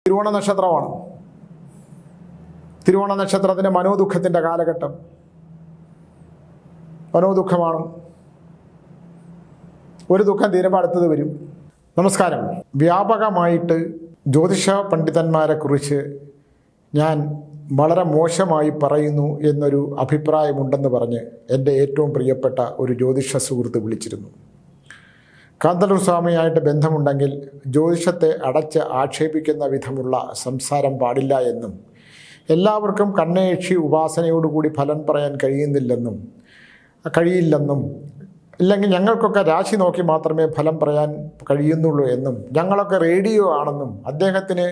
തിരുവോണ നക്ഷത്രമാണ്. തിരുവോണ നക്ഷത്രത്തിൻ്റെ മനോദുഃഖത്തിൻ്റെ കാലഘട്ടം. മനോദുഃഖമാണ്. ഒരു ദുഃഖം തീരുമ്പോൾ അടുത്തത് വരും. നമസ്കാരം. വ്യാപകമായിട്ട് ജ്യോതിഷ പണ്ഡിതന്മാരെ കുറിച്ച് ഞാൻ വളരെ മോശമായി പറയുന്നു എന്നൊരു അഭിപ്രായമുണ്ടെന്ന് പറഞ്ഞ് എൻ്റെ ഏറ്റവും പ്രിയപ്പെട്ട ഒരു ജ്യോതിഷ സുഹൃത്ത് വിളിച്ചിരുന്നു. കാന്തല്ലൂർ സ്വാമിയായിട്ട് ബന്ധമുണ്ടെങ്കിൽ ജ്യോതിഷത്തെ അടച്ച് ആക്ഷേപിക്കുന്ന വിധമുള്ള സംസാരം പാടില്ല എന്നും എല്ലാവർക്കും കണ്ണേക്ഷി ഉപാസനയോടുകൂടി ഫലം പറയാൻ കഴിയില്ലെന്നും ഇല്ലെങ്കിൽ ഞങ്ങൾക്കൊക്കെ രാശി നോക്കി മാത്രമേ ഫലം പറയാൻ കഴിയുന്നുള്ളൂ എന്നും ഞങ്ങളൊക്കെ റേഡിയോ ആണെന്നും അദ്ദേഹത്തിന്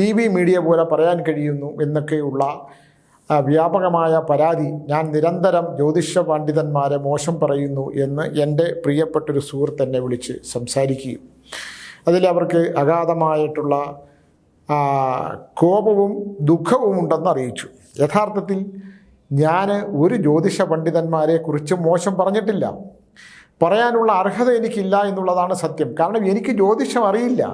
TV മീഡിയ പോലെ പറയാൻ കഴിയുന്നു എന്നൊക്കെയുള്ള വ്യാപകമായ പരാതി ഞാൻ നിരന്തരം ജ്യോതിഷ പണ്ഡിതന്മാരെ മോശം പറയുന്നു എന്ന് എൻ്റെ പ്രിയപ്പെട്ടൊരു സുഹൃത്ത് എന്നെ വിളിച്ച് സംസാരിക്കുകയും അതിലവർക്ക് അഗാധമായിട്ടുള്ള കോപവും ദുഃഖവും ഉണ്ടെന്ന് അറിയിച്ചു. യഥാർത്ഥത്തിൽ ഞാൻ ഒരു ജ്യോതിഷ പണ്ഡിതന്മാരെ കുറിച്ച് മോശം പറഞ്ഞിട്ടില്ല. പറയാനുള്ള അർഹത എനിക്കില്ല എന്നുള്ളതാണ് സത്യം. കാരണം എനിക്ക് ജ്യോതിഷം അറിയില്ല.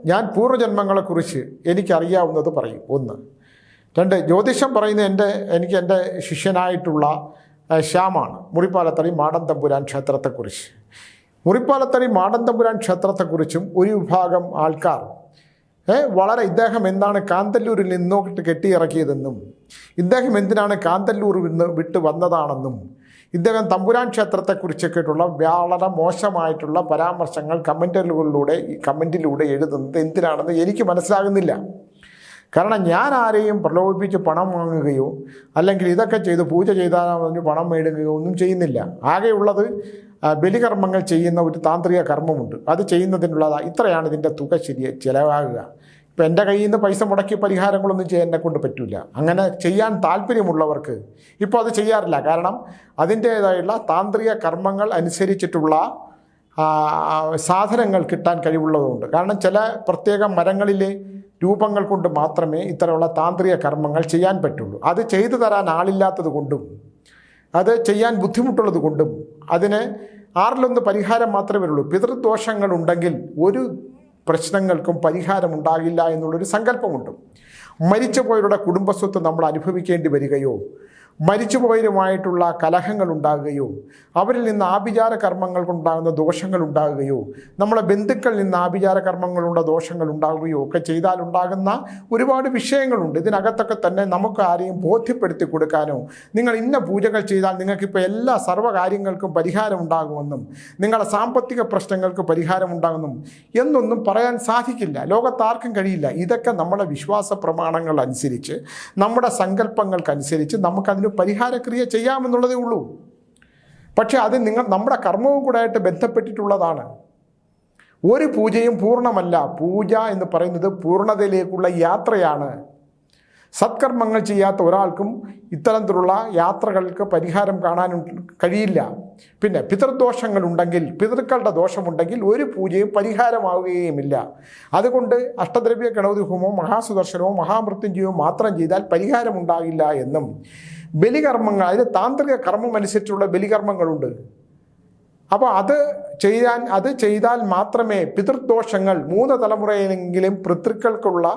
ഞാൻ പൂർവ്വജന്മങ്ങളെക്കുറിച്ച് എനിക്കറിയാവുന്നത് പറയും. 1. 2, ജ്യോതിഷം പറയുന്ന എനിക്ക് എൻ്റെ ശിഷ്യനായിട്ടുള്ള ശ്യാമാണ് മുറിപ്പാലത്തടി മാടൻ തമ്പുരാൻ ക്ഷേത്രത്തെക്കുറിച്ച്. മുറിപ്പാലത്തടി മാടൻ തമ്പുരാൻ ക്ഷേത്രത്തെക്കുറിച്ചും ഒരു വിഭാഗം ആൾക്കാർ ഇദ്ദേഹം എന്താണ് കാന്തല്ലൂരിൽ നിന്നോട്ട് കെട്ടിയിറക്കിയതെന്നും ഇദ്ദേഹം എന്തിനാണ് കാന്തല്ലൂർ വിട്ട് വന്നതാണെന്നും ഇദ്ദേഹം തമ്പുരാൻ ക്ഷേത്രത്തെക്കുറിച്ചൊക്കെയുള്ള വളരെ മോശമായിട്ടുള്ള പരാമർശങ്ങൾ കമൻറ്റിലൂടെ എഴുതുന്നത് എന്തിനാണെന്ന് എനിക്ക് മനസ്സിലാകുന്നില്ല. കാരണം ഞാൻ ആരെയും പ്രലോഭിപ്പിച്ച് പണം വാങ്ങുകയോ അല്ലെങ്കിൽ ഇതൊക്കെ ചെയ്ത് പൂജ ചെയ്താൽ പണം മേടുകയോ ഒന്നും ചെയ്യുന്നില്ല. ആകെയുള്ളത് ബലികർമ്മങ്ങൾ ചെയ്യുന്ന ഒരു താന്ത്രിക കർമ്മമുണ്ട്. അത് ചെയ്യുന്നതിനുള്ളതാണ്. ഇത്രയാണ് ഇതിൻ്റെ തുക ചിലവാകുക. ഇപ്പം എൻ്റെ കയ്യിൽ നിന്ന് പൈസ മുടക്കി പരിഹാരങ്ങളൊന്നും ചെയ്യാൻ എന്നെക്കൊണ്ട് പറ്റില്ല. അങ്ങനെ ചെയ്യാൻ താല്പര്യമുള്ളവർക്ക് ഇപ്പോൾ അത് ചെയ്യാറില്ല. കാരണം അതിൻ്റേതായുള്ള താന്ത്രിക കർമ്മങ്ങൾ അനുസരിച്ചിട്ടുള്ള സാധനങ്ങൾ കിട്ടാൻ കഴിവുള്ളതുകൊണ്ട്. കാരണം ചില പ്രത്യേക മരങ്ങളിലെ രൂപങ്ങൾ കൊണ്ട് മാത്രമേ ഇത്തരമുള്ള താന്ത്രിക കർമ്മങ്ങൾ ചെയ്യാൻ പറ്റുള്ളൂ. അത് ചെയ്തു തരാൻ ആളില്ലാത്തത് കൊണ്ടും അത് ചെയ്യാൻ ബുദ്ധിമുട്ടുള്ളത് കൊണ്ടും അതിന് 6-1 പരിഹാരം മാത്രമേ വരുള്ളൂ. പിതൃദോഷങ്ങളുണ്ടെങ്കിൽ ഒരു പ്രശ്നങ്ങൾക്കും പരിഹാരമുണ്ടാകില്ല എന്നുള്ളൊരു സങ്കല്പമുണ്ട്. മരിച്ചുപോയവരുടെ കുടുംബസ്വത്ത് നമ്മൾ അനുഭവിക്കേണ്ടി വരികയോ മരിച്ചുപോയവരുമായിട്ടുള്ള കലഹങ്ങൾ ഉണ്ടാകുകയോ അവരിൽ നിന്ന് ആഭിചാര കർമ്മങ്ങൾ കൊണ്ടുണ്ടാകുന്ന ദോഷങ്ങൾ ഉണ്ടാകുകയോ നമ്മളെ ബന്ധുക്കളിൽ നിന്ന് ആഭിചാര കർമ്മങ്ങളുള്ള ദോഷങ്ങൾ ഉണ്ടാകുകയോ ഒക്കെ ചെയ്താലുണ്ടാകുന്ന ഒരുപാട് വിഷയങ്ങളുണ്ട്. ഇതിനകത്തൊക്കെ തന്നെ നമുക്ക് ആരെയും ബോധ്യപ്പെടുത്തി കൊടുക്കാനോ നിങ്ങൾ ഇന്ന പൂജകൾ ചെയ്താൽ നിങ്ങൾക്കിപ്പോൾ എല്ലാ സർവ്വകാര്യങ്ങൾക്കും പരിഹാരം ഉണ്ടാകുമെന്നും നിങ്ങളുടെ സാമ്പത്തിക പ്രശ്നങ്ങൾക്ക് പരിഹാരം ഉണ്ടാകുമെന്നും എന്നൊന്നും പറയാൻ സാധിക്കില്ല. ലോകത്താർക്കും കഴിയില്ല. ഇതൊക്കെ നമ്മുടെ വിശ്വാസ പ്രമാണങ്ങൾ അനുസരിച്ച് നമ്മുടെ സങ്കല്പങ്ങൾക്കനുസരിച്ച് നമുക്കതിന് പരിഹാരക്രിയ ചെയ്യാമെന്നുള്ളതേ ഉള്ളൂ. പക്ഷെ അത് നമ്മുടെ കർമ്മവും കൂടെ ആയിട്ട് ബന്ധപ്പെട്ടിട്ടുള്ളതാണ്. ഒരു പൂജയും പൂർണ്ണമല്ല. പൂജ എന്ന് പറയുന്നത് പൂർണ്ണതയിലേക്കുള്ള യാത്രയാണ്. സത്കർമ്മങ്ങൾ ചെയ്യാത്ത ഒരാൾക്കും ഇത്തരത്തിലുള്ള യാത്രകൾക്ക് പരിഹാരം കാണാൻ കഴിയില്ല. പിന്നെ പിതൃദോഷങ്ങളുണ്ടെങ്കിൽ പിതൃക്കളുടെ ദോഷമുണ്ടെങ്കിൽ ഒരു പൂജയും പരിഹാരമാവുകയുമില്ല. അതുകൊണ്ട് അഷ്ടദ്രവ്യ ഗണപതി ഹോമവും മഹാസുദർശനവും മഹാമൃത്യുഞ്ജയവും മാത്രം ചെയ്താൽ പരിഹാരമുണ്ടാകില്ല എന്നും ബലികർമ്മങ്ങൾ അതിന് താന്ത്രിക കർമ്മം അനുസരിച്ചുള്ള ബലികർമ്മങ്ങളുണ്ട്. അപ്പോൾ അത് ചെയ്താൽ മാത്രമേ പിതൃദോഷങ്ങൾ 3 തലമുറയെങ്കിലും പിതൃക്കൾക്കുള്ള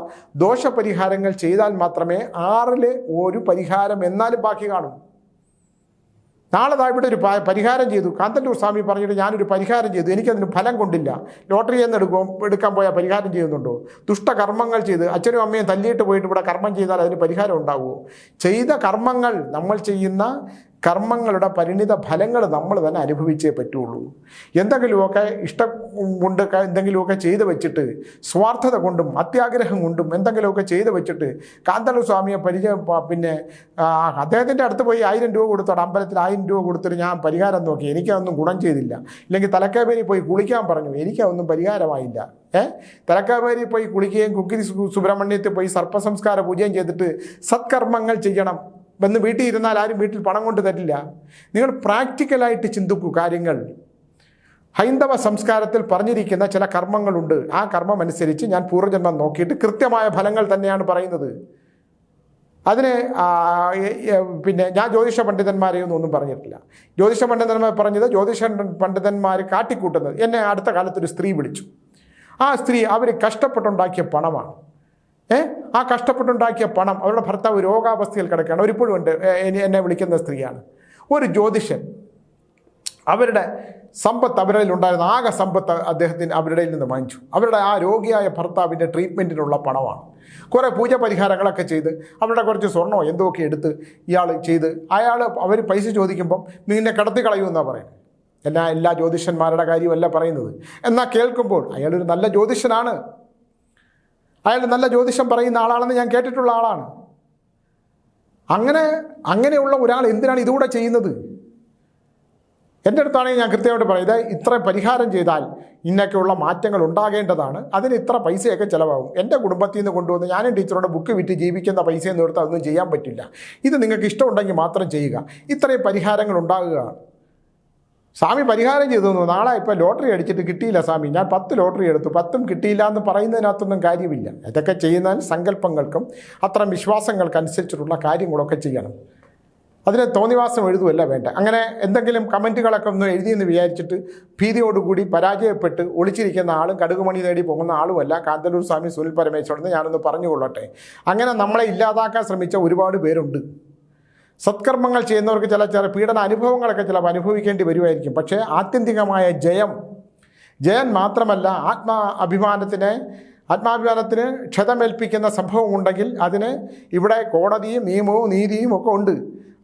ദോഷപരിഹാരങ്ങൾ ചെയ്താൽ മാത്രമേ 6-ലെ ഒരു പരിഹാരം എന്നാലും ബാക്കി കാണും. നാളെ ഇവിടെ ഒരു പരിഹാരം ചെയ്തു. കാന്തല്ലൂർ സ്വാമി പറഞ്ഞിട്ട് ഞാനൊരു പരിഹാരം ചെയ്തു, എനിക്കതിന് ഫലം കൊണ്ടില്ല. ലോട്ടറി എന്ന് എടുക്കാൻ പോയാൽ പരിഹാരം ചെയ്യുന്നുണ്ടോ? ദുഷ്ടകർമ്മങ്ങൾ ചെയ്ത് അച്ഛനും അമ്മയും തല്ലിയിട്ട് പോയിട്ട് ഇവിടെ കർമ്മം ചെയ്താൽ അതിന് പരിഹാരം ഉണ്ടാവുമോ? ചെയ്ത കർമ്മങ്ങൾ നമ്മൾ ചെയ്യുന്ന കർമ്മങ്ങളുടെ പരിണിത ഫലങ്ങൾ നമ്മൾ തന്നെ അനുഭവിച്ചേ പറ്റുള്ളൂ. എന്തെങ്കിലുമൊക്കെ ഇഷ്ടം കൊണ്ട് എന്തെങ്കിലുമൊക്കെ ചെയ്ത് വെച്ചിട്ട് സ്വാർത്ഥത കൊണ്ടും അത്യാഗ്രഹം കൊണ്ടും എന്തെങ്കിലുമൊക്കെ ചെയ്ത് വെച്ചിട്ട് കാന്തല്ലൂർ സ്വാമിയെ പിന്നെ അദ്ദേഹത്തിൻ്റെ അടുത്ത് പോയി 1000 രൂപ കൊടുത്തോടെ അമ്പലത്തിൽ 1000 രൂപ കൊടുത്തിട്ട് ഞാൻ പരിഹാരം നോക്കി, എനിക്കതൊന്നും ഗുണം ചെയ്തില്ല. ഇല്ലെങ്കിൽ തലക്കാവേരി പോയി കുളിക്കാൻ പറഞ്ഞു, എനിക്കതൊന്നും പരിഹാരമായില്ല. തലക്കാവേരി പോയി കുളിക്കുകയും കുക്കിരി സുബ്രഹ്മണ്യത്തിൽ പോയി സർപ്പസംസ്കാര പൂജയും ചെയ്തിട്ട് സത്കർമ്മങ്ങൾ ചെയ്യണം എന്ന് വീട്ടിൽ ഇരുന്നാൽ ആരും വീട്ടിൽ പണം കൊണ്ട് തരില്ല. നിങ്ങൾ പ്രാക്ടിക്കലായിട്ട് ചിന്തിക്കൂ കാര്യങ്ങൾ. ഹൈന്ദവ സംസ്കാരത്തിൽ പറഞ്ഞിരിക്കുന്ന ചില കർമ്മങ്ങളുണ്ട്. ആ കർമ്മം അനുസരിച്ച് ഞാൻ പൂർവ്വജന്മം നോക്കിയിട്ട് കൃത്യമായ ഫലങ്ങൾ തന്നെയാണ് പറയുന്നത്. അതിന് പിന്നെ ഞാൻ ജ്യോതിഷ പണ്ഡിതന്മാരെയൊന്നും പറഞ്ഞിട്ടില്ല. ജ്യോതിഷ പണ്ഡിതന്മാർ പറഞ്ഞത് ജ്യോതിഷ പണ്ഡിതന്മാർ കാട്ടിക്കൂട്ടുന്നത്. എന്നെ അടുത്ത കാലത്തൊരു സ്ത്രീ വിളിച്ചു. ആ സ്ത്രീ അവർ കഷ്ടപ്പെട്ടുണ്ടാക്കിയ പണമാണ്. ആ കഷ്ടപ്പെട്ടുണ്ടാക്കിയ പണം അവരുടെ ഭർത്താവ് രോഗാവസ്ഥയിൽ കിടക്കുകയാണ്. ഒരിപ്പോഴും ഉണ്ട്, എന്നെ വിളിക്കുന്ന സ്ത്രീയാണ്. ഒരു ജ്യോതിഷൻ അവരുടെ സമ്പത്ത്, അവരിൽ ഉണ്ടായിരുന്ന ആകെ സമ്പത്ത് അവരുടെ നിന്ന് വാങ്ങിച്ചു. അവരുടെ ആ രോഗിയായ ഭർത്താവിൻ്റെ ട്രീറ്റ്മെൻറ്റിനുള്ള പണമാണ്. കുറേ പൂജ പരിഹാരങ്ങളൊക്കെ ചെയ്ത് അവരുടെ കുറച്ച് സ്വർണ്ണമോ എന്തൊക്കെ എടുത്ത് ഇയാൾ ചെയ്ത് അവർ പൈസ ചോദിക്കുമ്പം നിന്നെ കടത്തി കളയുമെന്നാണ് പറയുന്നത്. എല്ലാ ജ്യോതിഷന്മാരുടെ കാര്യമല്ല പറയുന്നത്. എന്നാൽ കേൾക്കുമ്പോൾ അയാളൊരു നല്ല ജ്യോതിഷനാണ്, അയാൾ നല്ല ജ്യോതിഷം പറയുന്ന ആളാണെന്ന് ഞാൻ കേട്ടിട്ടുള്ള ആളാണ്. അങ്ങനെയുള്ള ഒരാൾ എന്തിനാണ് ഇതുകൂടെ ചെയ്യുന്നത്? എൻ്റെ അടുത്താണെങ്കിൽ ഞാൻ കൃത്യമായിട്ട് പറയുന്നത്, ഇത്ര പരിഹാരം ചെയ്താൽ ഇന്നൊക്കെയുള്ള മാറ്റങ്ങൾ ഉണ്ടാകേണ്ടതാണ്, അതിന് ഇത്ര പൈസയൊക്കെ ചിലവാകും. എൻ്റെ കുടുംബത്തിൽ നിന്ന് കൊണ്ടുവന്ന് ഞാനും ടീച്ചറുടെ ബുക്ക് വിറ്റ് ജീവിക്കുന്ന പൈസയെന്ന് എടുത്ത് അതൊന്നും ചെയ്യാൻ പറ്റില്ല. ഇത് നിങ്ങൾക്ക് ഇഷ്ടമുണ്ടെങ്കിൽ മാത്രം ചെയ്യുക. ഇത്രയും പരിഹാരങ്ങൾ ഉണ്ടാകുകയാണ്. സ്വാമി പരിഹാരം ചെയ്തു തന്നു. നാളെ ഇപ്പോൾ ലോട്ടറി അടിച്ചിട്ട് കിട്ടിയില്ല സ്വാമി, ഞാൻ 10 ലോട്ടറി എടുത്തു, 10ഉം കിട്ടിയില്ല എന്ന് പറയുന്നതിനകത്തൊന്നും കാര്യമില്ല. ഇതൊക്കെ ചെയ്യുന്നതിന് സങ്കല്പങ്ങൾക്കും അത്തരം വിശ്വാസങ്ങൾക്കനുസരിച്ചിട്ടുള്ള കാര്യങ്ങളൊക്കെ ചെയ്യണം. അതിന് തോന്നിവാസം എഴുതുമല്ല വേണ്ട. അങ്ങനെ എന്തെങ്കിലും കമൻറ്റുകളൊക്കെ ഒന്ന് എഴുതിയെന്ന് വിചാരിച്ചിട്ട് ഭീതിയോടുകൂടി പരാജയപ്പെട്ട് ഒളിച്ചിരിക്കുന്ന ആളും കടുകുമണി നേടി പോകുന്ന ആളുമല്ല കാന്തല്ലൂർ സ്വാമി സുനിൽ പരമേശ്വരൻ. ഞാനൊന്ന് പറഞ്ഞുകൊള്ളട്ടെ, അങ്ങനെ നമ്മളെ ഇല്ലാതാക്കാൻ ശ്രമിച്ച ഒരുപാട് പേരുണ്ട്. സത്കർമ്മങ്ങൾ ചെയ്യുന്നവർക്ക് ചില പീഡന അനുഭവങ്ങളൊക്കെ ചിലപ്പോൾ അനുഭവിക്കേണ്ടി വരുമായിരിക്കും. പക്ഷേ ആത്യന്തികമായ ജയം മാത്രമല്ല, ആത്മാഭിമാനത്തിന് ക്ഷതമേൽപ്പിക്കുന്ന സംഭവം ഉണ്ടെങ്കിൽ അതിന് ഇവിടെ കോടതിയും നിയമവും നീതിയും ഒക്കെ ഉണ്ട്.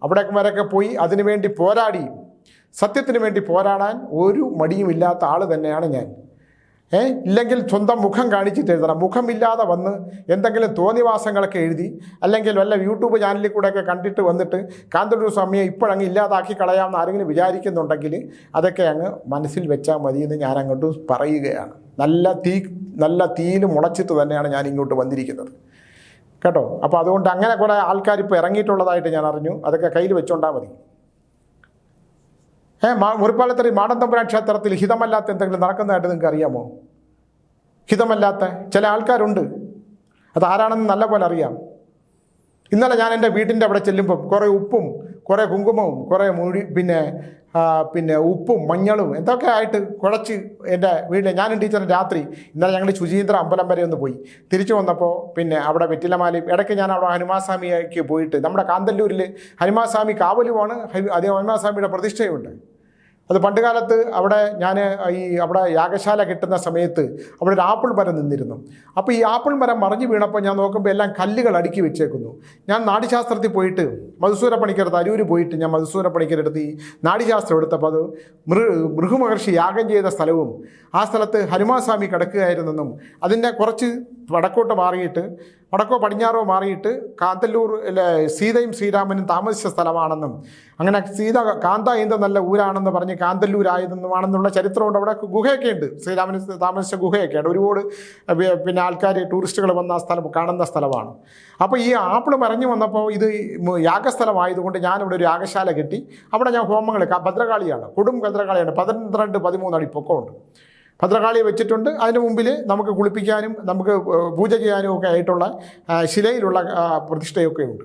അവിടെ വരെയൊക്കെ പോയി അതിനുവേണ്ടി പോരാടി സത്യത്തിന് വേണ്ടി പോരാടാൻ ഒരു മടിയുമില്ലാത്ത ആൾ തന്നെയാണ് ഞാൻ. ഇല്ലെങ്കിൽ സ്വന്തം മുഖം കാണിച്ചിട്ട് എഴുതണം. മുഖമില്ലാതെ വന്ന് എന്തെങ്കിലും തോന്നിവാസങ്ങളൊക്കെ എഴുതി അല്ലെങ്കിൽ വല്ല യൂട്യൂബ് ചാനലിൽ കൂടെയൊക്കെ കണ്ടിട്ട് വന്നിട്ട് കാന്തല്ലൂർ സ്വാമിയെ ഇപ്പോഴങ്ങ് ഇല്ലാതാക്കി കളയാമെന്ന് ആരെങ്കിലും വിചാരിക്കുന്നുണ്ടെങ്കിൽ അതൊക്കെ അങ്ങ് മനസ്സിൽ വെച്ചാൽ മതിയെന്ന് ഞാൻ അങ്ങോട്ട് പറയുകയാണ്. നല്ല തീയിൽ മുളച്ചിട്ട് തന്നെയാണ് ഞാൻ ഇങ്ങോട്ട് വന്നിരിക്കുന്നത് കേട്ടോ. അപ്പോൾ അതുകൊണ്ട് അങ്ങനെ കുറേ ആൾക്കാർ ഇപ്പോൾ ഇറങ്ങിയിട്ടുള്ളതായിട്ട് ഞാൻ അറിഞ്ഞു. അതൊക്കെ കയ്യിൽ വെച്ചോണ്ടാൽ മതി. മുറിപ്പാലത്തറി മാടന്തമ്പുരാൻ ക്ഷേത്രത്തിൽ ഹിതമല്ലാത്ത എന്തെങ്കിലും നടക്കുന്നതായിട്ട് നിങ്ങൾക്ക് അറിയാമോ? ഹിതമല്ലാത്ത ചില ആൾക്കാരുണ്ട്. അതാരാണെന്ന് നല്ല പോലെ അറിയാം. ഇന്നലെ ഞാൻ എൻ്റെ വീടിൻ്റെ അവിടെ ചെല്ലുമ്പം കുറേ ഉപ്പും കുറേ കുങ്കുമവും കുറേ പിന്നെ ഉപ്പും മഞ്ഞളും എന്തൊക്കെ ആയിട്ട് കുഴച്ച് എൻ്റെ വീട്ടിൽ ഞാനും ടീച്ചറും രാത്രി ഇന്നലെ ഞങ്ങൾ ശുചീന്ദ്ര അമ്പലം വരെ ഒന്ന് പോയി. തിരിച്ചു വന്നപ്പോൾ അവിടെ വെറ്റിലമാലയും ഇടയ്ക്ക് ഞാൻ അവിടെ ഹനുമാസ്വാമിക്ക് പോയിട്ട്, നമ്മുടെ കാന്തല്ലൂരിൽ ഹനുമാസ്വാമി കാവലുമാണ്, അതേ ഹനുമാസ്വാമിയുടെ പ്രതിഷ്ഠയുണ്ട്. അത് പണ്ടുകാലത്ത് അവിടെ അവിടെ യാഗശാല കിട്ടുന്ന സമയത്ത് അവിടെ ഒരു ആപ്പിൾ മരം നിന്നിരുന്നു. അപ്പോൾ ഈ ആപ്പിൾ മരം മറിഞ്ഞു വീണപ്പോൾ ഞാൻ നോക്കുമ്പോൾ എല്ലാം കല്ലുകൾ അടുക്കി വെച്ചേക്കുന്നു. ഞാൻ നാട്യശാസ്ത്രത്തിൽ പോയിട്ട് മധുസൂദന പണിക്കരത്ത് അരൂർ പോയിട്ട് ഞാൻ മധുസൂദന പണിക്കരെടുത്ത് ഈ നാട്യശാസ്ത്രം എടുത്തപ്പോൾ അത് ഭൃഗുമഹർഷി യാഗം ചെയ്ത സ്ഥലവും ആ സ്ഥലത്ത് ഹനുമാസ്വാമി കിടക്കുകയായിരുന്നെന്നും അതിൻ്റെ കുറച്ച് വടക്കോ പടിഞ്ഞാറോ മാറിയിട്ട് കാന്തല്ലൂർ സീതയും ശ്രീരാമനും താമസിച്ച സ്ഥലമാണെന്നും അങ്ങനെ കാന്ത എന്ത നല്ല ഊരാണെന്ന് പറഞ്ഞ് കാന്തല്ലൂരായതെന്നുമാണെന്നുള്ള ചരിത്രമുണ്ട്. അവിടെ ഗുഹയൊക്കെ ഉണ്ട്, ശ്രീരാമന് താമസിച്ച ഗുഹയൊക്കെ ഉണ്ട്. ഒരുപാട് ആൾക്കാർ ടൂറിസ്റ്റുകൾ വന്ന സ്ഥലം കാണുന്ന സ്ഥലമാണ്. അപ്പോൾ ഈ ആപ്പിൾ മറിഞ്ഞു വന്നപ്പോൾ ഇത് യാഗസ്ഥലമായതുകൊണ്ട് ഞാനിവിടെ ഒരു യാഗശാല കെട്ടി അവിടെ ഞാൻ ഹോമങ്ങൾ, ഭദ്രകാളിയാണ്, കൊടും ഭദ്രകാളിയാണ്, 12-13 അടി പൊക്കമുണ്ട്. ഭദ്രകാളിയെ വെച്ചിട്ടുണ്ട്. അതിന് മുമ്പിൽ നമുക്ക് കുളിപ്പിക്കാനും നമുക്ക് പൂജ ചെയ്യാനും ഒക്കെ ആയിട്ടുള്ള ശിലയിലുള്ള പ്രതിഷ്ഠയൊക്കെ ഉണ്ട്.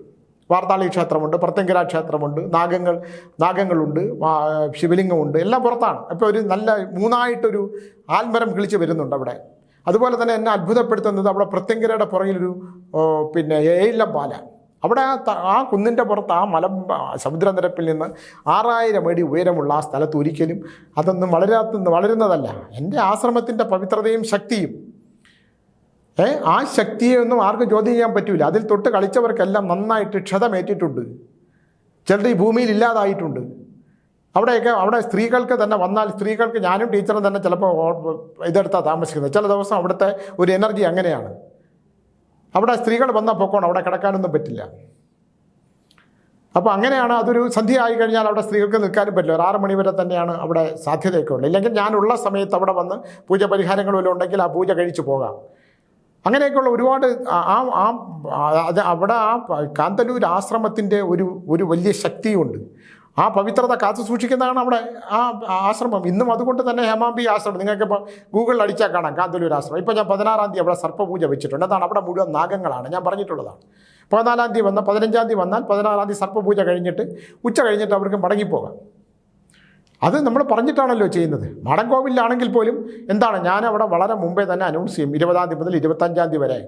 വാർത്താളി ക്ഷേത്രമുണ്ട്, പ്രത്യങ്കര ക്ഷേത്രമുണ്ട്, നാഗങ്ങളുണ്ട്, ശിവലിംഗമുണ്ട്, എല്ലാം പുറത്താണ്. അപ്പോൾ ഒരു നല്ല 3ആയിട്ടൊരു ആൽമരം കിളിച്ച് വരുന്നുണ്ട് അവിടെ. അതുപോലെ തന്നെ എന്നെ അത്ഭുതപ്പെടുത്തുന്നത് അവിടെ പ്രത്യങ്കരയുടെ പുറകിലൊരു ഏഴിലം പാല. അവിടെ ആ കുന്നിൻ്റെ പുറത്ത് ആ സമുദ്രനിരപ്പിൽ നിന്ന് 6000 അടി ഉയരമുള്ള ആ സ്ഥലത്ത് ഒരിക്കലും അതൊന്നും വളരുന്നതല്ല. എൻ്റെ ആശ്രമത്തിൻ്റെ പവിത്രതയും ശക്തിയും ആ ശക്തിയൊന്നും ആർക്കും ചോദ്യം ചെയ്യാൻ പറ്റില്ല. അതിൽ തൊട്ട് കളിച്ചവർക്കെല്ലാം നന്നായിട്ട് ക്ഷതമേറ്റിട്ടുണ്ട്. ചിലർ ഈ ഭൂമിയിൽ ഇല്ലാതായിട്ടുണ്ട്. അവിടെ സ്ത്രീകൾക്ക് തന്നെ വന്നാൽ, സ്ത്രീകൾക്ക് ഞാനും ടീച്ചറും തന്നെ ചിലപ്പോൾ ഇതെടുത്താണ് താമസിക്കുന്നത്. ചില ദിവസം അവിടുത്തെ ഒരു എനർജി അങ്ങനെയാണ്. അവിടെ സ്ത്രീകൾ വന്നാൽ പൊക്കോണം, അവിടെ കിടക്കാനൊന്നും പറ്റില്ല. അപ്പോൾ അങ്ങനെയാണ്. അതൊരു സന്ധ്യ ആയി കഴിഞ്ഞാൽ അവിടെ സ്ത്രീകൾക്ക് നിൽക്കാനും പറ്റില്ല. ഒരു 6 മണി വരെ തന്നെയാണ് അവിടെ സാധ്യതയൊക്കെ ഉള്ളത്. ഇല്ലെങ്കിൽ ഞാനുള്ള സമയത്ത് അവിടെ വന്ന് പൂജ പരിഹാരങ്ങളും വല്ലതും ഉണ്ടെങ്കിൽ ആ പൂജ കഴിച്ച് പോകാം. അങ്ങനെയൊക്കെയുള്ള ഒരുപാട് അവിടെ ആ കാന്തല്ലൂർ ആശ്രമത്തിൻ്റെ ഒരു വലിയ ശക്തിയുണ്ട്. ആ പവിത്രത കാത്തു സൂക്ഷിക്കുന്നതാണ് അവിടെ ആ ആശ്രമം. ഇന്നും അതുകൊണ്ട് തന്നെ ഹേമാംബി ആശ്രമം നിങ്ങൾക്കിപ്പോൾ ഗൂഗിളിൽ അടിച്ചാൽ കാണാം കാന്തല്ലൂർ ആശ്രമം. ഇപ്പോൾ ഞാൻ 16-ാം തീയതി അവിടെ സർപ്പപൂജ വെച്ചിട്ടുണ്ട്. അതാണ് അവിടെ മുഴുവൻ നാഗങ്ങളാണ്, ഞാൻ പറഞ്ഞിട്ടുള്ളതാണ്. 14-ാം തീയതി വന്നാൽ 15-ാം തീയതി വന്നാൽ 16-ാം തീയതി സർപ്പപൂജ കഴിഞ്ഞിട്ട് ഉച്ച കഴിഞ്ഞിട്ട് അവർക്ക് മടങ്ങിപ്പോകാം. അത് നമ്മൾ പറഞ്ഞിട്ടാണല്ലോ ചെയ്യുന്നത്. മാടൻകോവിലാണെങ്കിൽ പോലും എന്താണ്, ഞാൻ അവിടെ വളരെ മുമ്പേ തന്നെ അനൗൺസ് ചെയ്യും. 20-ാം തീയതി മുതൽ 25-ാം തീയതി വരെ